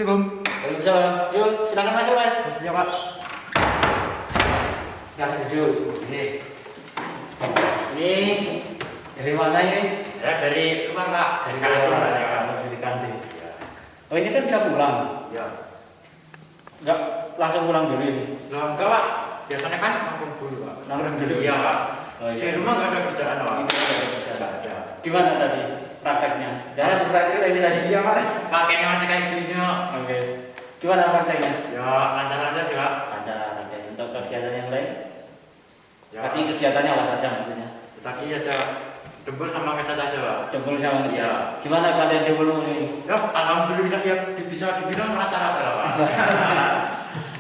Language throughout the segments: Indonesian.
Assalamualaikum. Waalaikumsalam. Yuk, silakan masuk, Mas. Ya, Pak. Silakan duduk. Ini dari mana ini? Ya, dari luar, Pak. Dari kantor. luar. Ya. Dari kantin. Oh, ini kan udah pulang. Ya. Enggak langsung pulang dulu ini. Loh, enggak, Pak. Biasanya kan nongkrong dulu, Pak. Nongkrong dulu. Iya, Pak. Oh, iya. Di rumah nggak ada kerjaan, Pak. Ini ada kerjaan. Nggak ada. Gimana tadi prakteknya? Jangan praktek ini tadi. Iya, Pak. Pakainya masih kayak gini, Pak. Oke. Gimana prakteknya? Ya, lancar-lancar sih, Pak. Lancar. Oke. Untuk kegiatan yang lain? Ya. Tadi kegiatannya apa saja maksudnya? Tadi aja debel sama ngecat aja, Pak. Dempul sama ngecat. Iya. Gimana kalian dempul ini? Ya, alhamdulillah ya bisa dibilang rata-rata lah, Pak.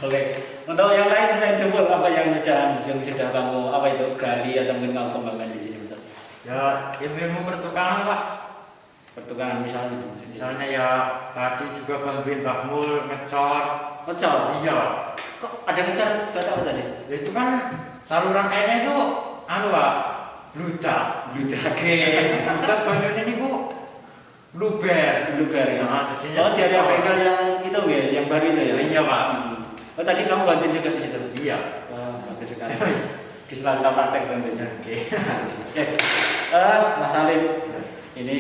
Oke. Untuk yang lain selain dempul apa yang sudah kamu apa itu gali atau mungkin kamu kembangkan di sini Ustaz? Ya, ilmu pertukangan, Pak. Pertukangan misalnya. Misalnya ya tadi juga bantuin Mbak Mul ngecor. Ngecor. Iya, Pak. Kok ada ngecor buat apa tadi? Ya, itu kan saluran airnya itu Pak, bludak. Bludake. Bludak banyaknya ini, Bu. Luber. Luber ya. Nah, jadinya Oh, di area ngecor. bengkel yang itu ya, yang baru itu ya. Iya, Pak. Oh, tadi kamu bantuin juga di situ. Iya. Wah, bagus sekali. Di sela-sela praktek tentunya. Oke. Mas Alim, ini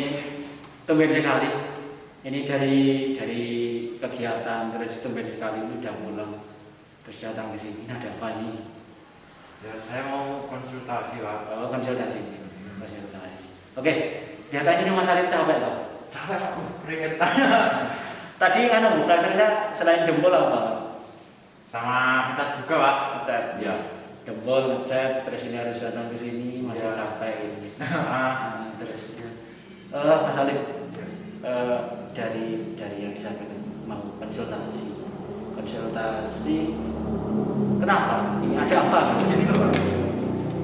tumben sekali. Ini dari kegiatan terus tumben sekali ini udah pulang terus datang ke sini. Ini ada apa nih? Ya, saya mau konsultasi, Pak. Oh, konsultasi. Konsultasi. Oke, kelihatannya ini Mas Alim capek toh. Capek, Pak. Keringetan. Tadi kan prakteknya selain dempul apa? Sama ngecat juga, Pak. Ngecat. Iya. Dempul, ngecat, terus ini harus datang ke sini masih Iya. capek ini. Ah. Terus ya. Mas Alim, dari yang disampaikan mau konsultasi. Kenapa? Ini ada apa? Jadi loh, Pak.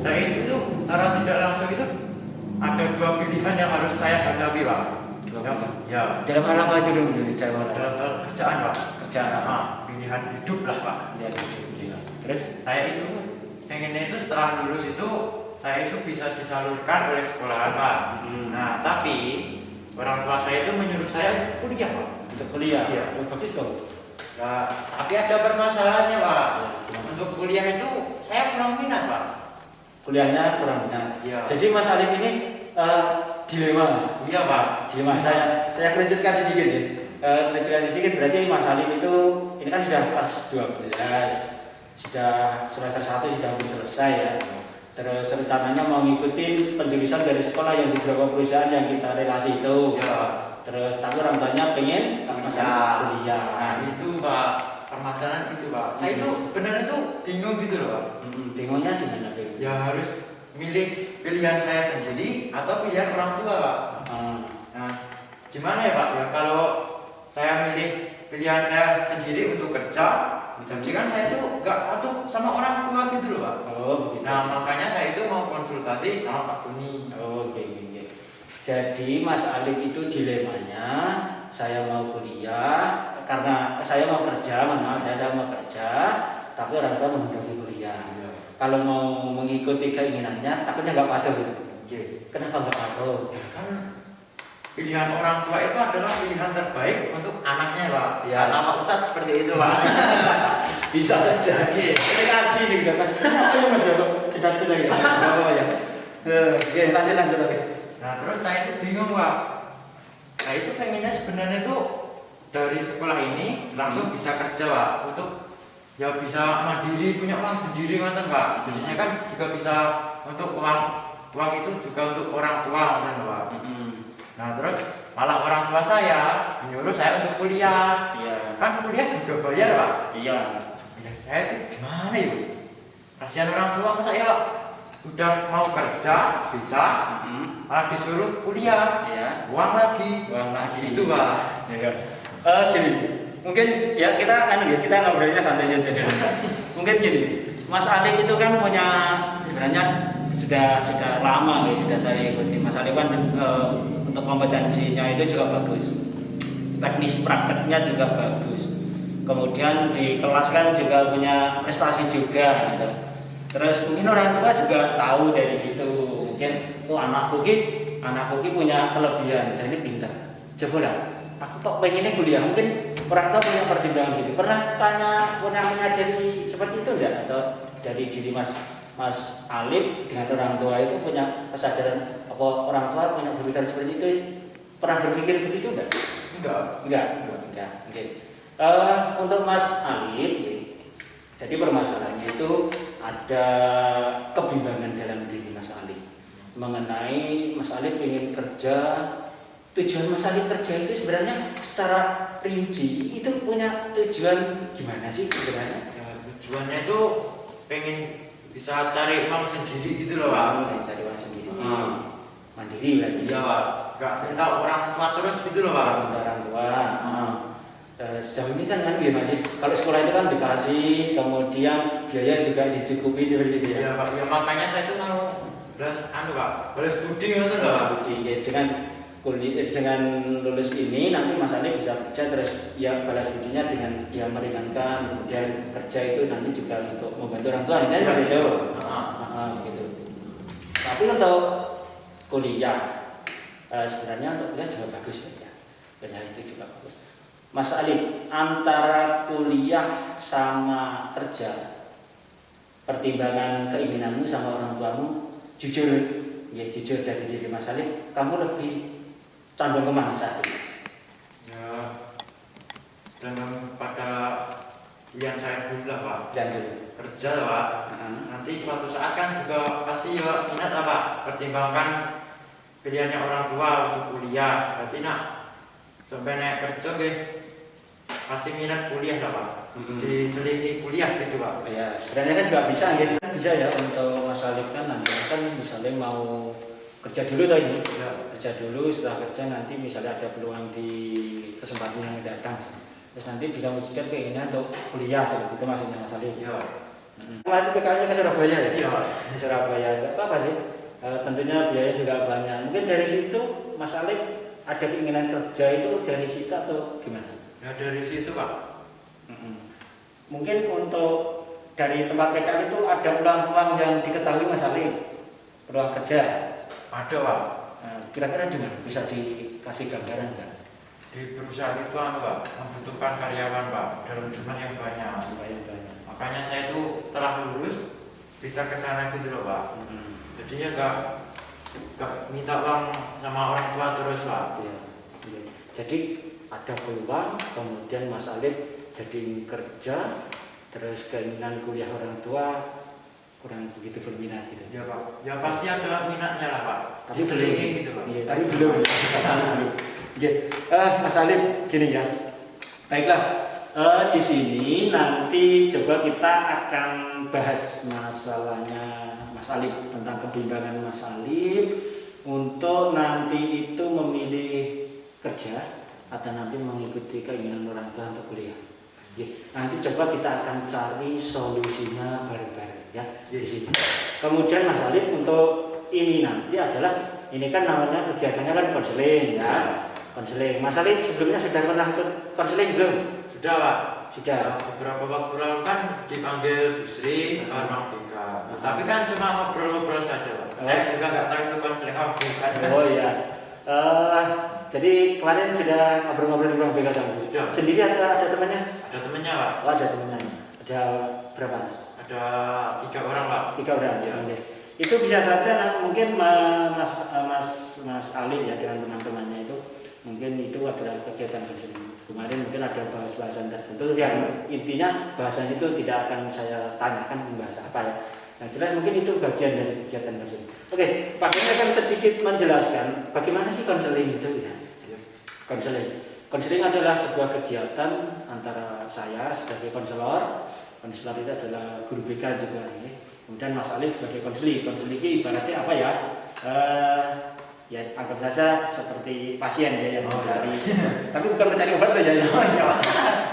Saya itu tuh secara tidak langsung itu ada dua pilihan yang harus saya hadapi, Pak. Dua Yang- pilihan? Ya. Dalam hal apa itu dulu? Dalam hal apa? Dalam hal kerjaan, Pak. Kerjaan. Pilihan hidup lah, Pak. Ya, terus? Saya itu pengennya itu setelah lulus itu saya itu bisa disalurkan oleh sekolahan, Pak. Nah, tapi orang tua saya itu menyuruh saya kuliah, Pak. Untuk kuliah? Iya. Oh, bagus dong. Nah, tapi ada permasalahannya, Pak. Gimana? Untuk kuliah itu saya kurang minat, Pak. Kuliahnya kurang minat. Iya. Jadi Mas Alim ini dilema. Iya, Pak. Dilema. Saya kerucutkan sedikit ya. Kerucutkan sedikit berarti Mas Alim itu ini kan sudah kelas 12, sudah semester 1 sudah mau selesai ya. Terus rencananya mau ngikutin penjurusan dari sekolah yang di beberapa perusahaan yang kita relasi itu. Iya. Terus tapi orang tuanya pengen Mas Alim kuliah. Nah, itu, Pak. Permasalahan itu, Pak. Saya itu sebenarnya itu bingung gitu loh, Pak. Bingungnya di mana? Ya harus milih pilihan saya sendiri atau pilihan orang tua, Pak. Nah, gimana ya, Pak? Ya kalau saya milih pilihan saya sendiri untuk kerja, jadi kan saya itu nggak patuh sama orang tua gitu loh, Pak. Oh, begitu. Nah, makanya saya itu mau konsultasi sama Pak Tuni. Oh, oke. Jadi Mas Alim itu dilemanya saya mau kuliah karena saya mau kerja, saya mau kerja, tapi orang tua menghendaki kuliah. Kalau mau mengikuti keinginannya, takutnya nggak patuh gitu. Oke. Kenapa nggak patuh? Ya kan pilihan orang tua itu adalah pilihan terbaik untuk anaknya, Pak. Ya. Kata Pak Ustadz seperti itu, Pak. Bisa saja. Ini ngaji nih kan. Ayo Mas ya, kita gitu. Apa ya? Oke, lanjut oke. Nah, terus saya itu bingung, Pak. Nah, itu pengennya sebenarnya itu dari sekolah ini langsung bisa kerja, Pak, untuk ya bisa mandiri, punya uang sendiri, ngoten, Pak. Jadinya kan juga bisa untuk uang itu juga untuk orang tua, ngoten, Pak. Nah, terus malah orang tua saya menyuruh saya untuk kuliah. Iya. Kan kuliah juga bayar, Pak. Iya. Ya, saya itu gimana ya? Kasihan orang tua, masa ya udah mau kerja bisa malah disuruh kuliah, Iya. uang lagi itu, Pak. Ya. Gini, mungkin ya kita ngobrolnya santai saja dulu. Mungkin gini, Mas Alim itu kan punya sebenarnya sudah lama ya, sudah saya ikuti. Mas Alim kan untuk kompetensinya itu juga bagus, teknis prakteknya juga bagus. Kemudian di kelas kan juga punya prestasi juga gitu. Terus mungkin orang tua juga tahu dari situ, mungkin anakku ki punya kelebihan, jadi pintar. Coba lah, aku kok pengennya kuliah, mungkin orang tua punya pertimbangan situ. Pernah menyadari seperti itu enggak? Atau dari diri Mas Alif dengan orang tua itu punya kesadaran apa orang tua punya berpikiran seperti itu? Pernah berpikir begitu enggak? Enggak. Oke. Untuk Mas Alif, jadi permasalahannya itu ada kebimbangan dalam diri Mas Alif mengenai Mas Alif ingin kerja. Tujuan Mas Alif kerja itu sebenarnya secara rinci itu punya tujuan gimana sih sebenarnya? Ya, tujuannya itu pengen bisa cari uang sendiri gitu loh Pak. Cari uang sendiri. Mandiri lagi. Iya Pak. Gak minta orang tua terus gitu loh Pak. Minta orang tua. Sejauh ini kan ya masih kalau sekolah itu kan dikasih, kemudian biaya juga dicukupi seperti itu ya. Iya Pak. Ya makanya saya itu mau Pak, balas budi gitu loh Pak. Budi ya, dengan lulus ini nanti Mas Alif bisa kerja terus ya balas budinya dengan ya meringankan, kemudian kerja itu nanti juga untuk membantu orang tua ini seperti itu. Gitu. Tapi untuk kuliah sebenarnya untuk kuliah juga bagus ya. Kuliah itu juga bagus. Mas Alif, antara kuliah sama kerja, pertimbangan keinginanmu sama orang tuamu, jujur dari diri Mas Alif, kamu lebih condong kemana saat ini? Ya, dengan pada yang saya dulu lah Pak. Kerja lah Pak. Nanti suatu saat kan juga pasti ya minat lah Pak. Pertimbangkan pilihannya orang tua untuk kuliah. Berarti sampai naik kerja pasti minat kuliah lah Pak. Diselingi kuliah gitu Pak. Ya sebenarnya kan juga bisa ya untuk Mas Alif kan nanti kan misalnya mau kerja dulu toh ini. Ya. Kerja dulu, setelah kerja nanti misalnya ada peluang di kesempatan yang datang. Terus nanti bisa mewujudkan keinginan untuk kuliah seperti itu maksudnya Mas Alif. Iya. Kemarin PKL-nya ke Surabaya ya? Iya. Di Surabaya, enggak apa-apa sih. Tentunya biaya juga banyak. Mungkin dari situ Mas Alif ada keinginan kerja itu dari situ atau gimana? Ya dari situ Pak. Mungkin untuk dari tempat PKL itu ada peluang-peluang yang diketahui Mas Alif, peluang kerja. Ada Pak. Kira-kira juga bisa dikasih gambaran nggak? Di perusahaan itu Pak, membutuhkan karyawan Pak dalam jumlah yang banyak. Makanya saya itu setelah lulus bisa ke sana gitu loh Pak. Jadinya nggak minta uang sama orang tua terus Pak. Iya. Jadi ada peluang, kemudian Mas Alif jadi kerja, terus keinginan kuliah orang tua kurang begitu berminat gitu. Ya Pak. Ya pasti ada minatnya lah Pak. Tapi diselingi gitu Pak. Iya, tapi belum. Oke. Mas Alif gini ya. Baiklah. Di sini nanti coba kita akan bahas masalahnya Mas Alif tentang kebimbangan Mas Alif untuk nanti itu memilih kerja atau nanti mengikuti keinginan orang tua untuk kuliah. Nanti coba kita akan cari solusinya bareng-bareng ya di sini. Kemudian Mas Alif untuk ini nanti adalah ini kan namanya kegiatannya kan konseling ya. Konseling. Mas Alif sebelumnya sudah pernah ikut konseling belum? Sudah Pak. Sudah. Beberapa waktu lalu kan dipanggil Bu Sri ke ruang BK. Tapi kan cuma ngobrol-ngobrol saja Pak. Saya juga nggak tahu itu konseling apa bukan. Oh iya. Jadi kemarin sudah ngobrol-ngobrol di ruang BK sama Bu. Sendiri atau ada temannya? Ada temannya Pak. Oh ada temannya. Ada berapa? Ada 3 orang Pak. 3 orang ya. Itu bisa saja mungkin Mas Alif ya dengan teman-temannya itu mungkin itu adalah kegiatan konseling. Kemarin mungkin ada bahas-bahasan tertentu yang intinya bahasan itu tidak akan saya tanyakan membahas apa ya. Nah jelas mungkin itu bagian dari kegiatan konseling. Oke, Pak Beni akan sedikit menjelaskan bagaimana sih konseling itu ya. Konseling adalah sebuah kegiatan antara saya sebagai konselor itu adalah guru BK juga ya. Kemudian Mas Alif sebagai konseling ini ibaratnya apa ya? Ya anggap saja seperti pasien ya yang mencari, tapi bukan mencari obat ya.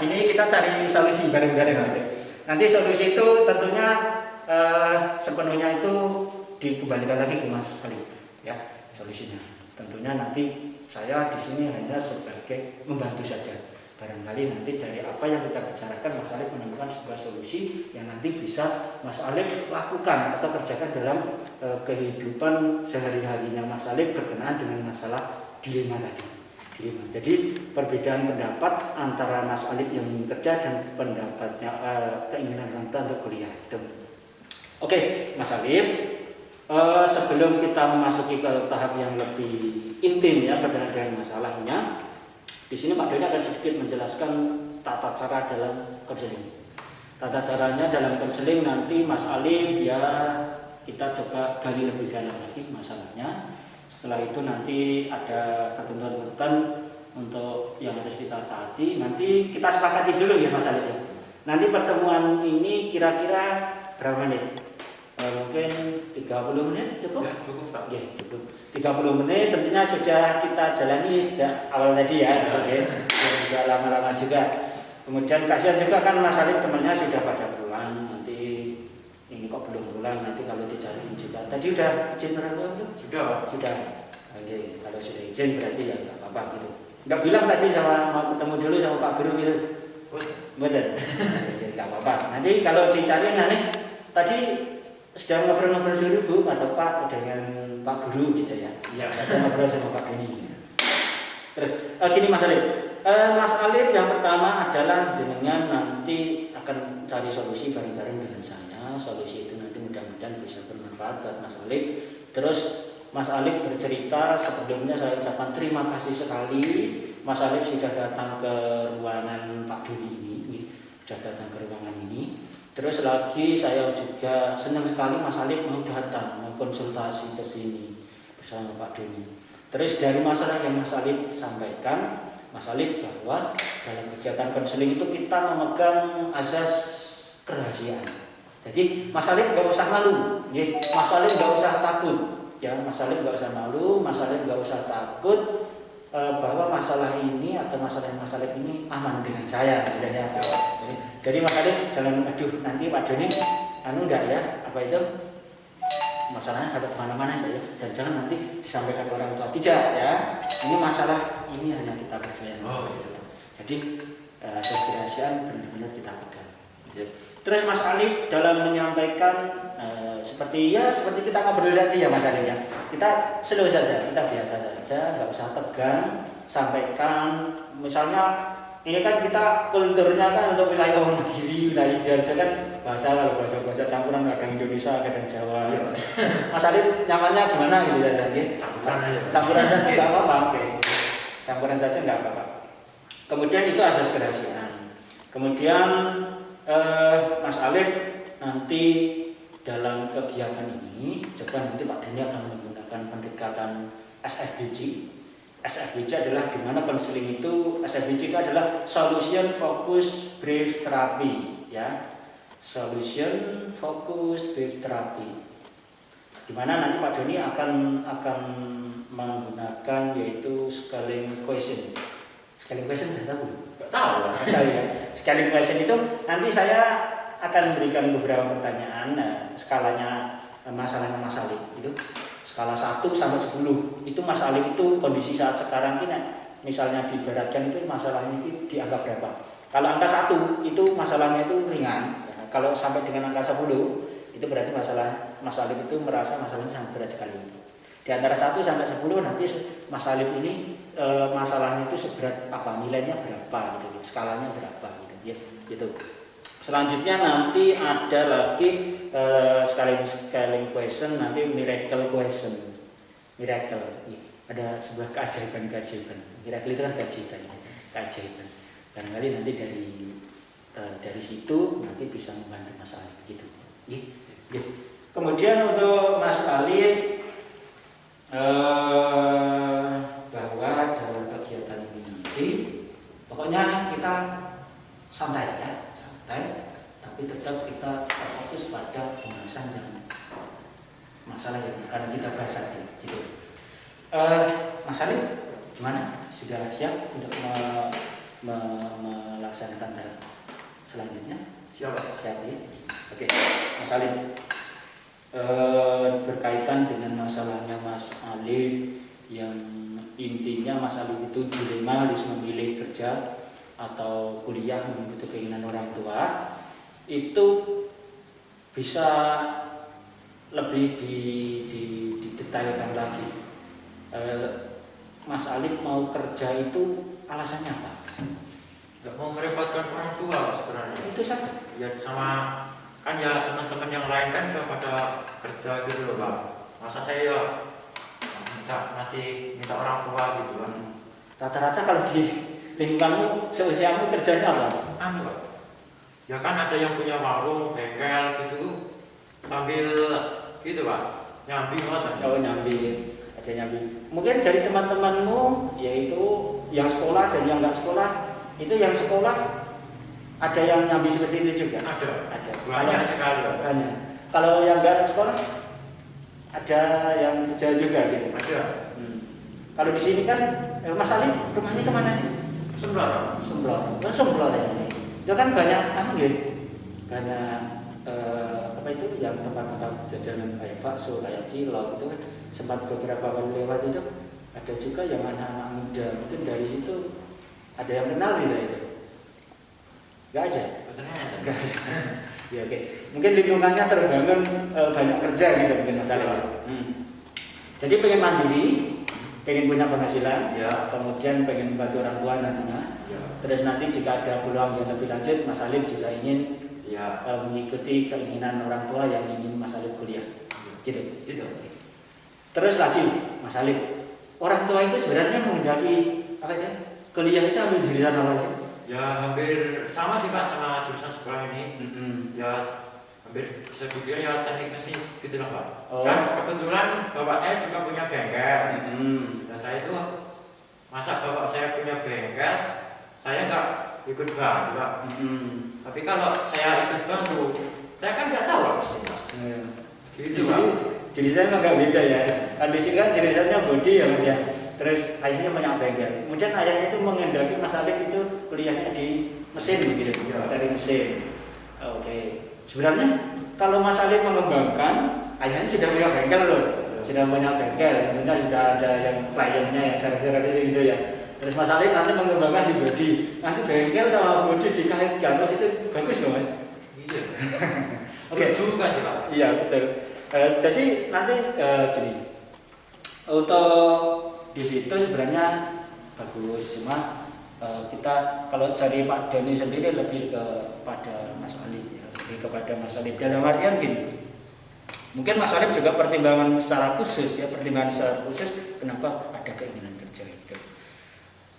Ini kita cari solusi bareng-bareng gitu. Nanti solusi itu tentunya sepenuhnya itu dikembalikan lagi ke Mas Alif ya solusinya. Tentunya nanti saya di sini hanya sebagai membantu saja. Barangkali nanti dari apa yang kita bicarakan Mas Alif menemukan sebuah solusi yang nanti bisa Mas Alif lakukan atau kerjakan dalam kehidupan sehari-harinya Mas Alif berkenaan dengan masalah dilema tadi. Jadi perbedaan pendapat antara Mas Alif yang ingin kerja dan pendapatnya keinginan orang tua untuk kuliah itu. Oke, Mas Alif, sebelum kita memasuki ke tahap yang lebih intim ya berkenaan dengan masalahnya, di sini Pak Doni akan sedikit menjelaskan tata cara dalam konseling. Tata caranya dalam konseling nanti Mas Alif ya kita coba gali lebih dalam lagi masalahnya. Setelah itu nanti ada ketentuan-ketentuan untuk yang harus kita taati. Nanti kita sepakati dulu ya Mas Alif. Nanti pertemuan ini kira-kira berapa menit? Mungkin 30 menit cukup? Ya, cukup Pak. Ya, cukup. 30 menit tentunya sudah kita jalani sejak awal tadi ya. Oke. Tidak lama-lama juga. Kemudian kasihan juga kan Mas Alif temannya sudah pada pulang. Nanti ini kok belum pulang, nanti kalau dicariin juga. Tadi udah izin orang tua belum? Sudah Pak. Sudah. Oke, kalau sudah izin berarti ya nggak apa-apa gitu. Nggak bilang tadi sama mau ketemu dulu sama Pak Guru gitu. Betul. Nggak apa-apa. Nanti kalau dicariin nanti tadi sedang ngobrol-ngobrol dulu Bu atau Pak dengan Pak Guru gitu ya. Iya. Kita ngobrol sama Pak Doni. Terus gini Mas Alif. Mas Alif yang pertama adalah jenengan nanti akan cari solusi bareng-bareng dengan saya. Solusi itu nanti mudah-mudahan bisa bermanfaat buat Mas Alif. Terus Mas Alif bercerita, sebelumnya saya ucapkan terima kasih sekali Mas Alif sudah datang ke ruangan Pak Doni ini, sudah datang ke ruangan ini. Terus lagi saya juga senang sekali Mas Alif mau datang mengkonsultasi ke sini bersama Pak Doni. Terus dari masalah yang Mas Alif sampaikan, Mas Alif bahwa dalam kegiatan konseling itu kita memegang azas kerahasiaan. Jadi Mas Alif nggak usah malu, Mas Alif nggak usah takut, ya Mas Alif nggak usah malu, Mas Alif nggak usah takut bahwa masalah ini atau masalah Mas Alif ini aman dengan saya, ya. Jadi Mas Alif jangan aduh nanti Pak Doni, enggak ya apa itu masalahnya sampai kemana-mana ya, dan jangan nanti disampaikan ke orang tua, tidak ya. Ini masalah ini hanya kita berdua. Jadi asas kerahasiaan benar-benar kita pegang. Terus Mas Alif dalam menyampaikan seperti kita ngobrol tadi ya Mas Alif ya. Kita slow saja, kita biasa saja, nggak usah tegang. Sampaikan, misalnya ini kan kita kulturnya kan untuk wilayah Wonogiri, wilayah Sidoarjo kan kalau bahasa campuran kadang Indonesia, kadang Jawa. Mas Alif nyamannya gimana gitu ya jadi? Campuran saja nggak apa-apa. Oke. Campuran saja nggak apa-apa. Kemudian itu asas kerahasiaan. Kemudian Mas Alif nanti dalam kegiatan ini coba nanti Pak Doni akan menggunakan pendekatan SFBG. SFBG adalah di mana konseling itu, SFBG itu adalah Solution Focus Brief Therapy ya. Solution Focus Brief Therapy. Di mana nanti Pak Doni akan menggunakan yaitu scaling question. Scaling question sudah tahu? Enggak tahu. Tahu ya. Scaling question itu nanti saya akan memberikan beberapa pertanyaan, skalanya masalahnya Mas Alif itu skala 1 sampai 10. Itu Mas Alif itu kondisi saat sekarang ini misalnya diberatkan itu masalahnya itu dianggap berapa? Kalau angka 1 itu masalahnya itu ringan. Ya. Kalau sampai dengan angka 10 itu berarti masalah Mas Alif itu merasa masalahnya sangat berat sekali. Di antara 1 sampai 10 nanti Mas Alif ini masalahnya itu seberat apa? Nilainya berapa gitu. Skalanya berapa gitu ya. Gitu. Selanjutnya nanti ada lagi scaling question, nanti miracle question. Miracle, ada sebuah keajaiban. Miracle itu kan keajaiban. Barangkali nanti dari situ nanti bisa membantu Mas Alif begitu. Kemudian untuk Mas Alif bahwa dalam kegiatan ini nanti pokoknya kita santai ya. Tapi tetap kita fokus pada pembahasan yang masalah yang akan kita bahas tadi. Gitu. Mas Alif, gimana? Sudah siap untuk melaksanakan tahap selanjutnya? Siap. Siap ya. Oke, Mas Alif. Berkaitan dengan masalahnya Mas Alif yang intinya Mas Alif itu dilema harus memilih kerja atau kuliah mengikuti keinginan orang tua, itu bisa lebih didetailkan lagi. Mas Alif mau kerja itu alasannya apa? Nggak mau merepotkan orang tua Pak, sebenarnya. Itu saja. Ya sama kan ya teman-teman yang lain kan udah pada kerja gitu loh Pak. Masa saya ya bisa masih minta orang tua gitu kan. Rata-rata kalau di lingkunganmu seusiamu kerjanya apa? Anu Pak, ya kan ada yang punya warung, bengkel gitu sambil gitu Pak, nyambi banget. Oh nyambi, ada nyambi. Mungkin dari teman-temanmu yaitu yang sekolah dan yang nggak sekolah, itu yang sekolah ada yang nyambi seperti itu juga? Ada Kalau- banyak sekali Pak. Banyak. Kalau yang nggak sekolah ada yang kerja juga gitu. Ada Kalau di sini kan Mas Alif rumahnya kemana sih? sebelah. Semblor. Oh, Semblor ya ini. Itu kan banyak banyak apa itu yang tempat-tempat jajanan kayak bakso, kayak cilok itu kan sempat beberapa kali lewat itu ada juga yang anak-anak muda mungkin dari situ ada yang kenal gitu itu. Gak ada. Betulnya Gak ada. Ya oke. Mungkin lingkungannya terbangun banyak kerja gitu mungkin Mas Alif. Jadi pengen mandiri, pengen punya penghasilan, Ya. kemudian pengen bantu orang tua nantinya. Ya. Terus nanti jika ada peluang yang lebih lanjut, Mas Alif jika ingin Ya. mengikuti keinginan orang tua yang ingin Mas Alif kuliah, gitu. Itu. Terus lagi, Mas Alif, orang tua itu sebenarnya menghendaki apa itu? Kuliah itu ambil jurusan apa sih? Ya hampir sama sih Pak sama jurusan sekolah ini. Ya hampir bisa dibilang ya teknik mesin gitu loh Pak. Oh. Kan kebetulan bapak saya juga punya bengkel. Nah saya itu masa bapak saya punya bengkel, saya nggak ikut bantu Pak. Tapi kalau saya ikut bantu, saya kan nggak tahu Pak mesin Pak. Gitu Di Pak. sini jurusannya agak beda ya. Kan di sini kan jurusannya body ya Mas ya. Terus ayahnya banyak bengkel. Kemudian ayahnya itu menghendaki Mas Alif itu kuliahnya di mesin gitu, Ya. dari mesin. Oke. Sebenarnya kalau Mas Alif mengembangkan, ayahnya sudah punya bengkel loh. Sudah punya bengkel, tentunya sudah ada yang kliennya yang servis-servis gitu ya. Terus Mas Alif nanti mengembangkan di body. Nanti bengkel sama body dikaitkan, wah itu bagus loh Mas. Iya. Oke. Juga sih Pak. Iya betul. Jadi nanti gini, untuk di situ sebenarnya bagus, cuma kita kalau dari Pak Doni sendiri lebih kepada Mas Alif, ya, lebih kepada Mas Alif. Dalam artian gini, mungkin Mas Alif juga pertimbangan secara khusus ya, pertimbangan secara khusus kenapa ada keinginan kerja itu.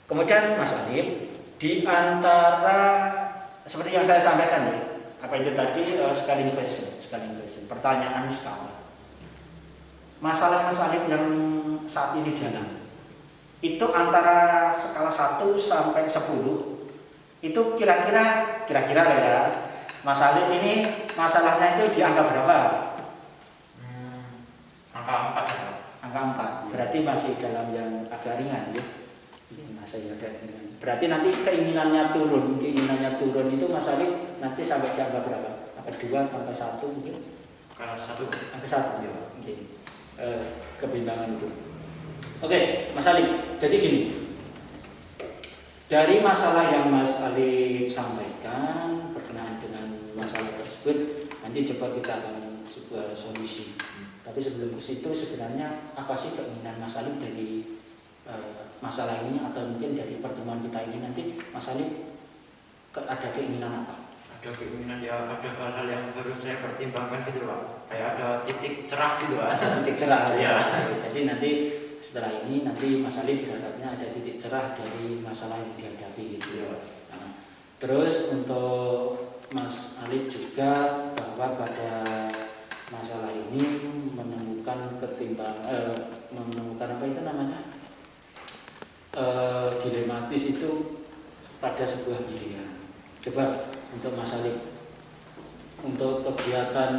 Kemudian Mas Alif di antara seperti yang saya sampaikan ya, apa itu tadi scaling question, pertanyaan skala. Masalah Mas Alif yang saat ini jalan itu antara skala 1 sampai 10 itu kira-kira loh ya, Mas Alif ini masalahnya itu di angka berapa? Angka 4 ya Pak. Angka 4, berarti masih dalam yang agak ringan ya. Masih ada ringan. Berarti nanti keinginannya turun itu Mas Alif nanti sampai ke angka berapa? Angka 2, angka 1 mungkin? Angka 1. Angka 1 ya. Oke. Kebimbangan itu. Oke, Mas Alif. Jadi gini. Dari masalah yang Mas Alif sampaikan berkenaan dengan masalah tersebut, nanti coba kita akan sebuah solusi. Tapi sebelum ke situ sebenarnya apa sih keinginan Mas Alif dari masalah ini atau mungkin dari pertemuan kita ini nanti Mas Alif ada keinginan apa? Ada keinginan ya, ada hal-hal yang harus saya pertimbangkan gitu Pak. Kayak ada titik cerah gitu Pak. Titik cerah Iya. Jadi nanti setelah ini nanti Mas Alif berharapnya ada titik cerah dari masalah yang dihadapi gitu ya. Nah, terus untuk Mas Alif juga bahwa pada masalah ini menemukan menemukan apa itu namanya dilematis itu pada sebuah pilihan. Coba untuk Mas Alif untuk bukan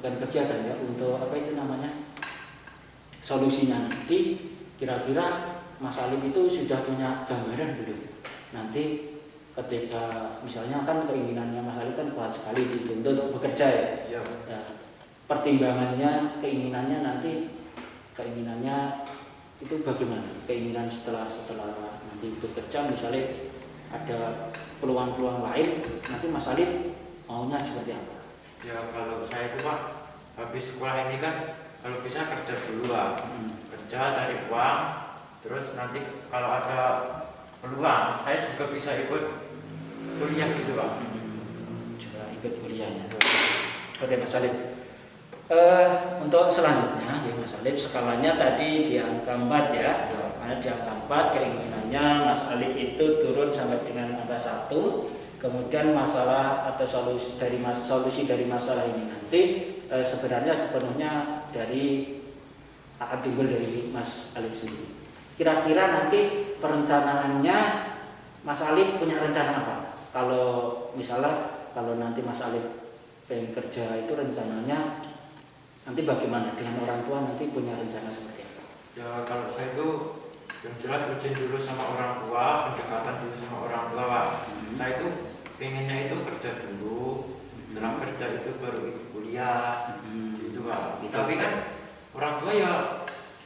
kegiatan ya, untuk apa itu namanya solusinya nanti kira-kira Mas Alif itu sudah punya gambaran belum? Nanti ketika misalnya kan keinginannya Mas Alif kan kuat sekali dituntut untuk bekerja ya. Iya. Ya, pertimbangannya, keinginannya nanti itu bagaimana? Keinginan setelah nanti bekerja misalnya ada peluang-peluang lain, nanti Mas Alif maunya seperti apa? Ya kalau saya itu Pak, habis sekolah ini kan kalau bisa kerja dulu Pak. Kerja cari uang, terus nanti kalau ada peluang saya juga bisa ikut kuliah gitu Pak. Juga ikut kuliah ya. Oke Mas Alif. Untuk selanjutnya ya Mas Alif, skalanya tadi di angka 4 ya. Karena di angka 4 keinginannya Mas Alif itu turun sampai dengan angka 1. Kemudian masalah atau solusi dari masalah ini nanti sebenarnya sepenuhnya akan timbul dari Mas Alif sendiri. Kira-kira nanti perencanaannya Mas Alif punya rencana apa? Kalau misalnya nanti Mas Alif pengen kerja itu rencananya nanti bagaimana dengan orang tua, nanti punya rencana seperti apa? Ya kalau saya itu yang jelas izin dulu sama orang tua, pendekatan dulu sama orang tua Pak. Saya itu pengennya itu kerja dulu, setelah kerja itu baru ikut kuliah, gitu Pak. Gitu. Tapi kan orang tua ya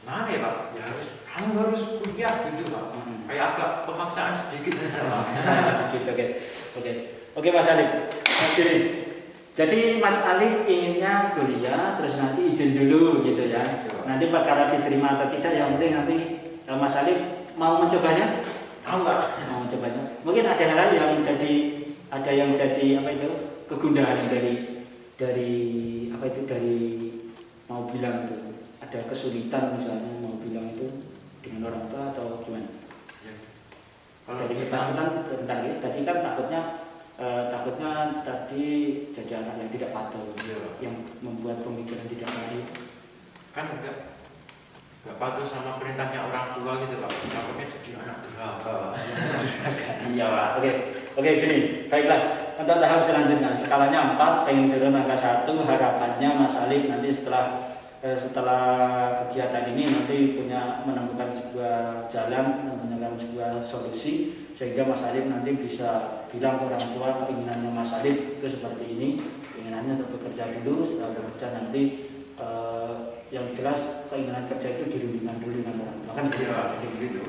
mana ya Pak? Ya kamu harus kuliah gitu Pak. Kayak agak pemaksaan sedikit Pak. Sedikit, oke Mas Alif. Jadi Mas Alif inginnya kuliah, terus nanti izin dulu gitu ya. Nanti perkara diterima atau tidak, yang penting nanti Mas Alif mau mencobanya? Mau Pak? Mau mencobanya. Mungkin ada hal yang jadi apa itu kegundahan dari mau bilang itu, ada kesulitan misalnya mau bilang itu dengan orang tua atau gimana? Ya. Kalau dari ketakutan tentang ya, tadi kan takutnya tadi jadi anak yang tidak patuh, yang membuat pemikiran tidak baik. Kan enggak patuh sama perintahnya orang tua gitu Pak. Takutnya jadi anak durhaka. Iya Pak. Oke gini, baiklah. Untuk tahap selanjutnya, skalanya 4, pengen turun angka 1, harapannya Mas Alif nanti setelah kegiatan ini nanti menemukan sebuah jalan, menemukan sebuah solusi sehingga Mas Alif nanti bisa bilang ke orang tua keinginannya Mas Alif itu seperti ini, keinginannya untuk bekerja dulu, setelah bekerja nanti yang jelas keinginan kerja itu dirundingkan dulu dengan orang tua kan gitu.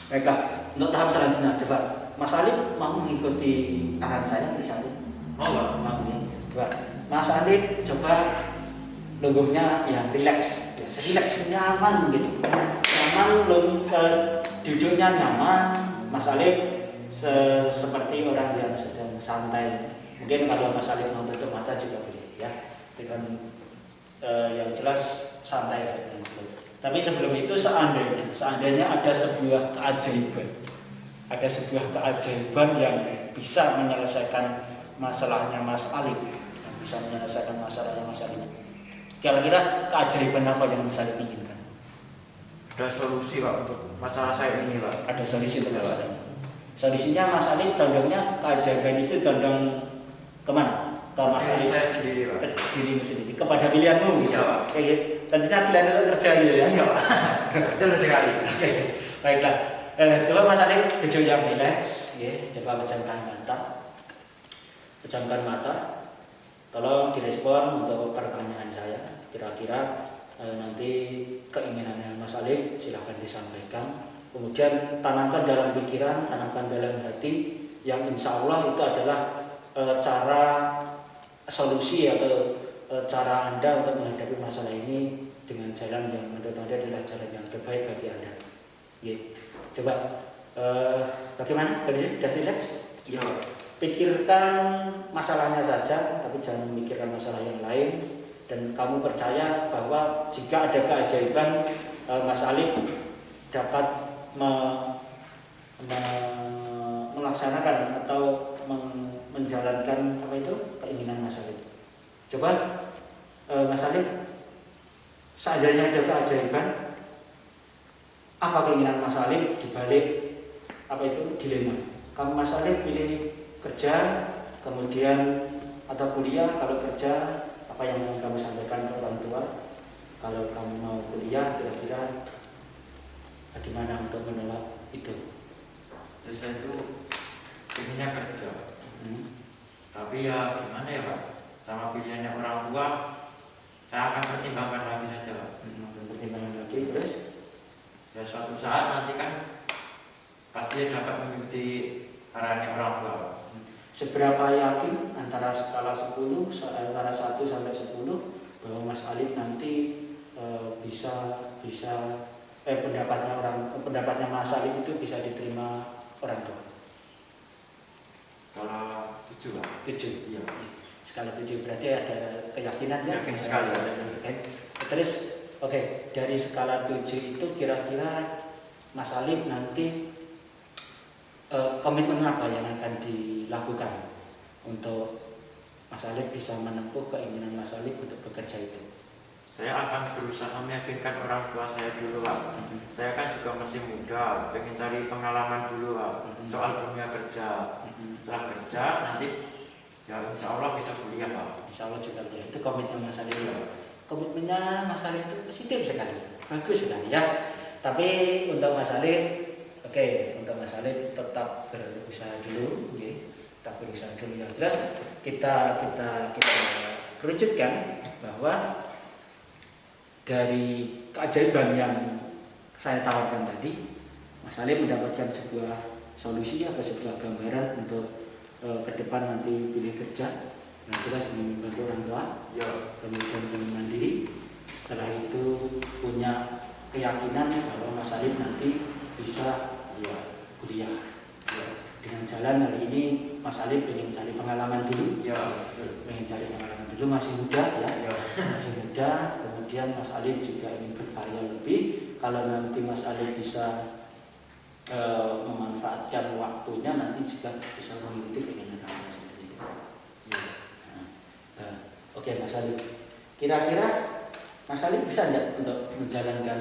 Baiklah, untuk tahap selanjutnya coba Mas Alif mau mengikuti arahan saya di satu. Mau ya. Coba Mas Alif coba logonya yang rileks, ya, rileks nyaman gitu, nyaman duduknya nyaman. Mas Alif seperti orang yang sedang santai. Mungkin kalau Mas Alif mau tutup mata juga boleh ya, dengan yang jelas santai saja. Tapi sebelum itu seandainya ada sebuah keajaiban yang bisa menyelesaikan masalahnya Mas Alif, Kira-kira keajaiban apa yang Mas Alif inginkan? Ada solusi Pak untuk masalah saya ini Pak. Ada solusi untuk masalah ini. Solusinya Mas Alif condongnya keajaiban itu condong kemana? Ke Mas Alif saya sendiri Pak. Ke dirimu sendiri, kepada pilihanmu gitu. Iya Pak. Kayak gitu. Tentunya pilihan untuk kerja gitu ya. Iya Pak. Betul sekali. Baiklah. Coba Mas Alif duduk yang rileks, ya. Coba pejamkan mata. Tolong direspon untuk pertanyaan saya. Kira-kira nanti keinginannya Mas Alif silahkan disampaikan. Kemudian tanamkan dalam pikiran, tanamkan dalam hati, yang insya Allah itu adalah cara solusi atau cara Anda untuk menghadapi masalah ini dengan jalan yang menurut Anda adalah jalan yang terbaik bagi Anda. Ya. Coba bagaimana? Sudah rileks? Ya. Pikirkan masalahnya saja, tapi jangan memikirkan masalah yang lain. Dan kamu percaya bahwa jika ada keajaiban, Mas Alif dapat melaksanakan atau menjalankan apa itu keinginan Mas Alif. Coba Mas Alif, seandainya ada keajaiban, apa keinginan Mas Alif dibalik apa itu dilema? Kamu Mas Alif pilih kerja, kemudian atau kuliah. Kalau kerja, apa yang mau kamu sampaikan ke orang tua? Kalau kamu mau kuliah, kira-kira bagaimana untuk menolak itu? Terus saya itu inginnya kerja. Tapi ya gimana ya Pak? Sama pilihannya orang tua, saya akan pertimbangkan lagi saja Pak. Pertimbangan lagi terus? Ya suatu saat nanti kan pasti dapat mengikuti arahannya orang tua Pak. Seberapa yakin antara skala 10, antara 1 sampai 10 bahwa Mas Alif nanti bisa pendapatnya Mas Salim itu bisa diterima orang tua? Skala 7 Pak. 7. Iya. Skala 7 berarti ada keyakinan ya? Yakin sekali. Oke. Terus oke, dari skala 7 itu kira-kira Mas Salim nanti komitmen apa yang akan dilakukan untuk Mas Salim bisa menempuh keinginan Mas Salim untuk bekerja itu? Saya akan berusaha meyakinkan orang tua saya dulu Pak. Saya kan juga masih muda, pengen cari pengalaman dulu Pak. Soal dunia kerja. Setelah kerja nanti ya insya Allah bisa kuliah Pak. Insya Allah juga ya. Itu komitmen Mas Salim. Komitmennya Mas Salim itu positif sekali, bagus sekali ya. Tapi untuk Mas Salim, oke, untuk Mas Salim tetap berusaha dulu, oke. Tetap berusaha dulu. Yang jelas kita kerucutkan bahwa dari keajaiban yang saya tawarkan tadi, Mas Salim mendapatkan sebuah solusi atau sebuah gambaran untuk ke depan nanti pilih kerja. Yang jelas ingin membantu orang tua, Ya. kemudian mandiri. Setelah itu punya keyakinan bahwa Mas Salim nanti bisa kuliah. Ya. Dengan jalan hari ini Mas Salim ingin cari pengalaman dulu. Ya. Ingin cari pengalaman dulu, masih muda ya. Ya. Masih muda. Kemudian Mas Salim juga ingin berkarya lebih. Kalau nanti Mas Salim bisa memanfaatkan waktunya, nanti juga bisa mengikuti keinginan orang tua sendiri. Ya. Oke Mas Salim. Kira-kira Mas Salim bisa enggak untuk menjalankan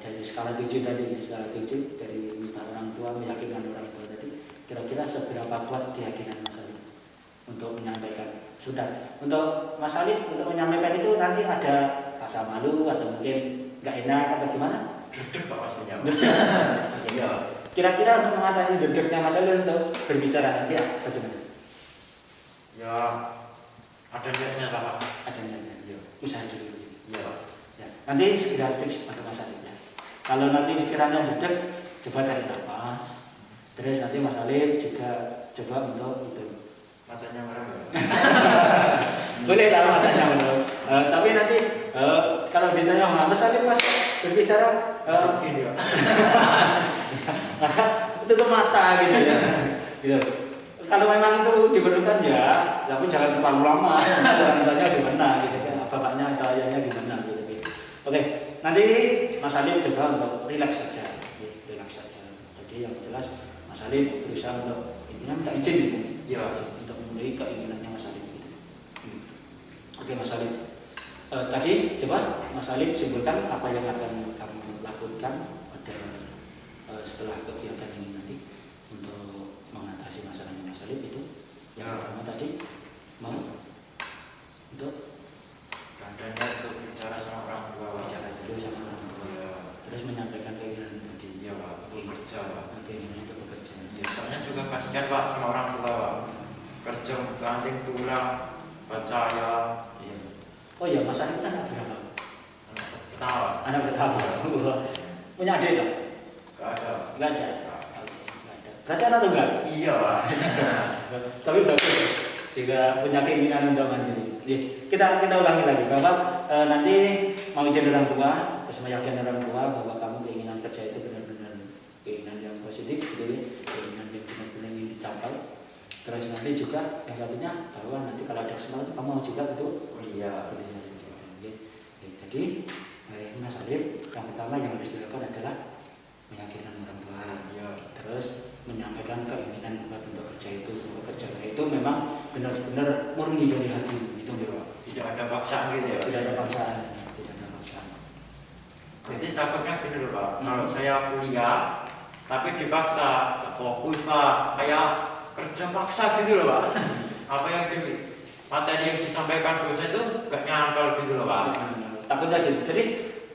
dari skala 7 tadi, skala 7 dari minta orang tua, meyakinkan orang tua tadi, kira-kira seberapa kuat keyakinan Mas Salim untuk menyampaikan? Sudah, untuk Mas Salim untuk menyampaikan itu nanti ada rasa malu atau mungkin nggak enak atau gimana? Duduk Pak pastinya. Iya. Kira-kira untuk mengatasi duduknya Mas Salim untuk berbicara nanti bagaimana? Ya, ada niatnya lah Pak. Ada niatnya. Usaha dulu. Ya. Ya. Nanti segera tips untuk Mas Salim ya. Kalau nanti sekiranya duduk, coba tarik nafas. Terus nanti Mas Salim juga coba untuk itu. Matanya merem ya. Boleh lah matanya menurut. Tapi nanti kalau ditanya Mas Salim Mas berbicara Begini ya. masa tutup mata gitu ya. Gitu. Kalau memang itu diperlukan ya, tapi jangan terlalu lama. Orang tuanya gimana gitu kan, bapaknya atau ayahnya gimana gitu. Oke, nanti Mas Salim coba untuk relax saja, relax saja. Jadi yang jelas Mas Salim berusaha untuk intinya minta izin gitu. Ya. Untuk memenuhi keinginannya Mas Salim gitu. Oke Mas Salim. Tadi coba Mas Salim simpulkan apa yang akan kamu lakukan pada setelah kegiatan ini nanti untuk mengatasi masalahnya Mas Salim itu. Yang pertama tadi mau untuk Adanya untuk bicara sama orang tua Pak. bicara dulu sama orang tua, Ya. terus menyampaikan keinginan tadi. Iya Pak, untuk kerja Pak. Keinginan untuk bekerja. Ya, soalnya juga kasihan Pak sama orang tua Pak. Kerja banting tulang, baca ya. Iya. Oh iya Mas Salim kan anak berapa? Kenapa? Anak pertama. Punya adik tak? Gak ada. Enggak ada. Nggak ada. Berarti anak tunggal. Iya Pak. Tapi bagus sehingga punya keinginan untuk mandiri. Kita ulangi lagi bahwa nanti mau izin orang tua, terus meyakinkan orang tua bahwa kamu keinginan kerja itu benar-benar keinginan yang positif, gitu ya, keinginan yang benar-benar ingin dicapai. Terus nanti juga yang satunya bahwa nanti kalau ada kesempatan kamu mau juga gitu. Iya. Jadi Mas Salim yang pertama yang harus dilakukan adalah meyakinkan orang tua. Iya. Terus menyampaikan keinginan buat untuk kerja itu, untuk kerja itu memang benar-benar murni dari hati itu ya. Tidak ada paksaan gitu ya. Tidak ada paksaan, tidak ada paksaan. Jadi takutnya gini loh Pak. Kalau saya kuliah tapi dipaksa fokus Pak, kayak kerja paksa gitu loh Pak. Apa yang di materi yang disampaikan dosen itu gak nyantol gitu loh Pak. Takutnya sih. Jadi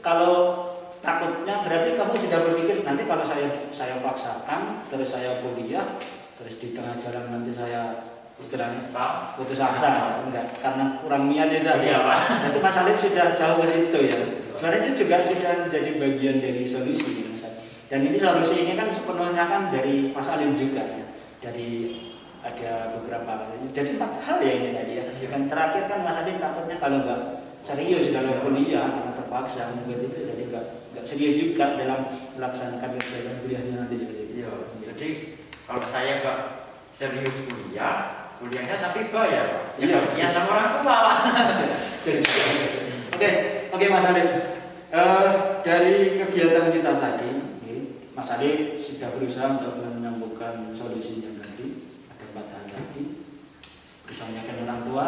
kalau takutnya berarti kamu sudah berpikir nanti kalau saya paksakan terus saya kuliah terus di tengah jalan nanti saya istilahnya putus asa enggak karena kurang niat itu Iya Pak. Itu Mas Salim sudah jauh ke situ ya. Sebenarnya itu juga sudah menjadi bagian dari solusi Mas Salim. Dan ini solusi ini kan sepenuhnya kan dari Mas Salim juga ya. Dari ada beberapa jadi 4 hal ya ini tadi ya. Dan terakhir kan Mas Salim takutnya kalau enggak serius dalam kuliah karena terpaksa mungkin itu, jadi nggak serius juga dalam melaksanakan kegiatan kuliahnya nanti juga. Iya, jadi kalau saya nggak serius kuliahnya tapi bayar Pak. Iya. Kasihan sama orang tua Pak. Oke Mas Alif. Dari kegiatan kita tadi, Mas Alif sudah berusaha untuk menemukan solusinya tadi. Ada 4 hal tadi. Berusaha meyakinkan orang tua,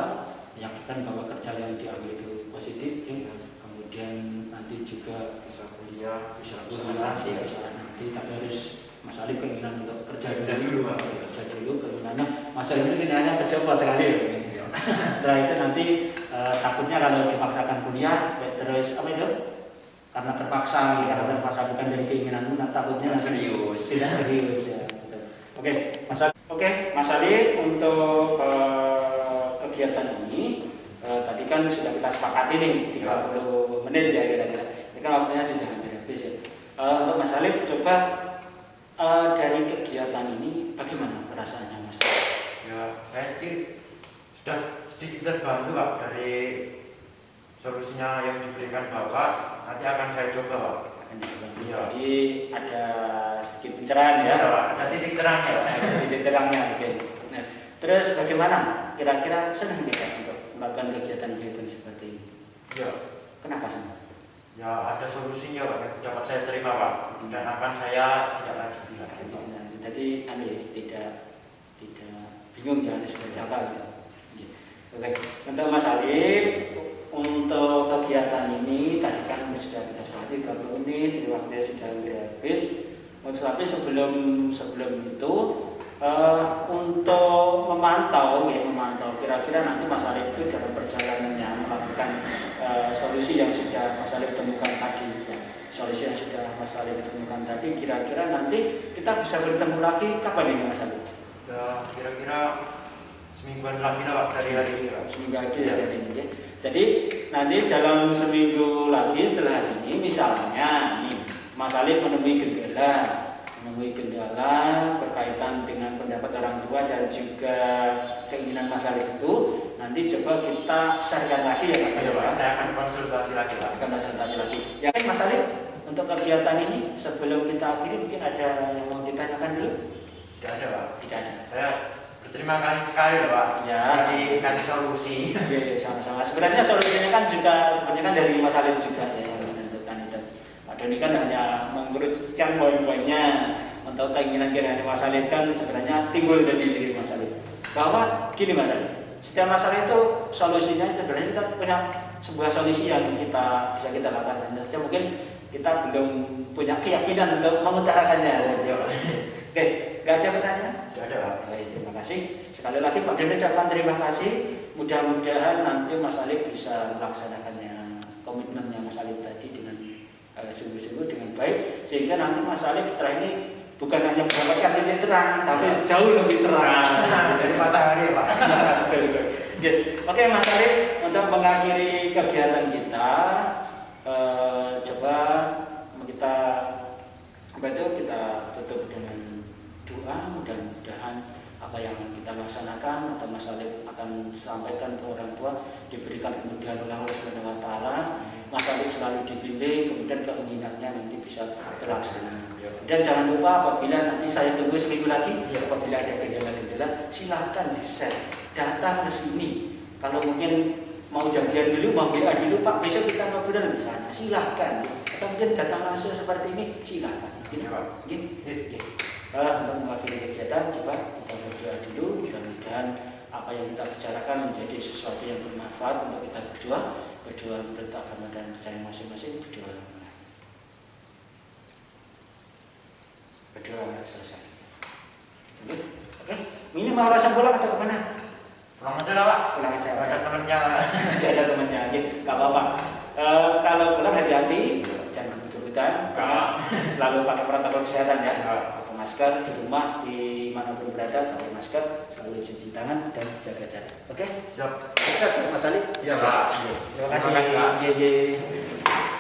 meyakinkan bahwa kerja yang diambil itu positif, kemudian nanti juga Bisa kuliah, bisa kuliah nanti, tapi harus Mas Alif keinginan untuk kerja dulu Pak. kerja dulu, keinginannya Mas Alif ini keinginannya kerja kuat sekali loh. Setelah itu nanti takutnya kalau dipaksakan kuliah terus apa itu, karena terpaksa bukan dari keinginanmu, nah, takutnya Serius. tidak serius ya. Betul. Oke Mas Alif, untuk kegiatan ini tadi kan sudah kita sepakati nih 30 menit ya kira-kira. Ini kan waktunya sudah hampir habis ya. Untuk Mas Alif coba dari kegiatan ini bagaimana perasaannya Mas Alif? Ya, saya sudah sedikit terbantu Pak dari solusinya yang diberikan Bapak. Nanti akan saya coba Pak. Iya. Jadi ada sedikit pencerahan ya. Ada Pak, ada titik terangnya Pak. Ada titik terangnya. Oke. Nah, terus bagaimana? Kira-kira senang tidak untuk melakukan kegiatan-kegiatan seperti ini? Ya, Kenapa senang? ya ada solusinya Pak yang dapat saya terima Pak. Dan akan saya tidak lanjuti lagi Pak. Jadi tidak bingung ya harus seperti apa gitu. Oke. Untuk Mas Alif, untuk kegiatan ini tadi kan sudah kita sepakati 30 menit, waktunya sudah habis. Tapi sebelum itu untuk memantau kira-kira nanti Mas Alif itu dalam perjalanannya melakukan solusi yang sudah Mas Alif temukan tadi ya. Solusi yang sudah Mas Alif temukan tadi, kira-kira nanti kita bisa bertemu lagi kapan ini Mas Alif? Ya, kira-kira semingguan lagi lah Pak dari hari ini Pak. Seminggu lagi ya hari ini. Jadi nanti dalam seminggu lagi setelah hari ini, misalnya nih Mas Alif menemui kendala berkaitan dengan pendapat orang tua dan juga keinginan Mas Alif itu, nanti coba kita sharekan lagi ya Mas Alif. Pak, saya akan konsultasi lagi Pak. Ya kan Mas Alif, untuk kegiatan ini sebelum kita akhiri mungkin ada yang mau ditanyakan dulu? Tidak ada Pak. Tidak ada. Saya berterima kasih sekali loh Pak. Ya, kasih solusi. Iya, sama-sama. Sebenarnya solusinya kan juga sebenarnya kan dari Mas Alif juga ya yang menentukan itu. Pak Doni kan hanya mengerucutkan poin-poinnya. Untuk keinginan Mas Alif kan sebenarnya timbul dari diri Mas Alif. Bahwa gini Mas Alif, setiap masalah itu solusinya sebenarnya kita punya sebuah solusi yang bisa kita lakukan. Dan saja mungkin kita belum punya keyakinan untuk mengutarakannya. Oke, nggak ada pertanyaan? Tidak ada Pak. Baik, terima kasih. Sekali lagi Pak Doni ucapkan terima kasih. Mudah-mudahan nanti Mas Alif bisa melaksanakannya, komitmennya Mas Alif tadi dengan sungguh-sungguh dengan baik, sehingga nanti Mas Alif setelah ini bukan hanya mendapatkan titik terang, tapi jauh lebih terang dari matahari Pak. Oke Mas Alif, untuk mengakhiri kegiatan kita, coba kita tutup dengan doa. Mudah-mudahan apa yang kita laksanakan atau Mas Alif akan sampaikan ke orang tua diberikan kemudahan oleh Allah Subhanahu wa taala. Mas Alif selalu dibimbing, kemudian keinginannya nanti bisa terlaksana. Dan jangan lupa apabila nanti saya tunggu seminggu lagi, apabila ada kendala-kendala, silahkan di-share, datang ke sini. Kalau mungkin mau janjian dulu, mau WA dulu, Pak besok kita ngobrol di sana, silahkan. Atau mungkin datang langsung seperti ini, silahkan. Gitu, Pak. Untuk mengakhiri kegiatan, coba kita berdoa dulu. Mudah-mudahan apa yang kita bicarakan menjadi sesuatu yang bermanfaat untuk kita berdoa menurut agama dan percaya masing-masing. Berdoa selesai. Oke. Ini mau rasa pulang atau kemana? Pulang aja lah Pak. Pulang aja. Ada temennya. Ada temannya. Nggak apa-apa. Kalau pulang hati-hati, jangan kebut-kebutan. Selalu pakai protokol kesehatan ya. Pakai masker di rumah, di manapun berada, pakai masker, selalu cuci tangan dan jaga jarak. Oke? Siap. Sukses Mas Ali. Siap Pak. Terima kasih. Pak.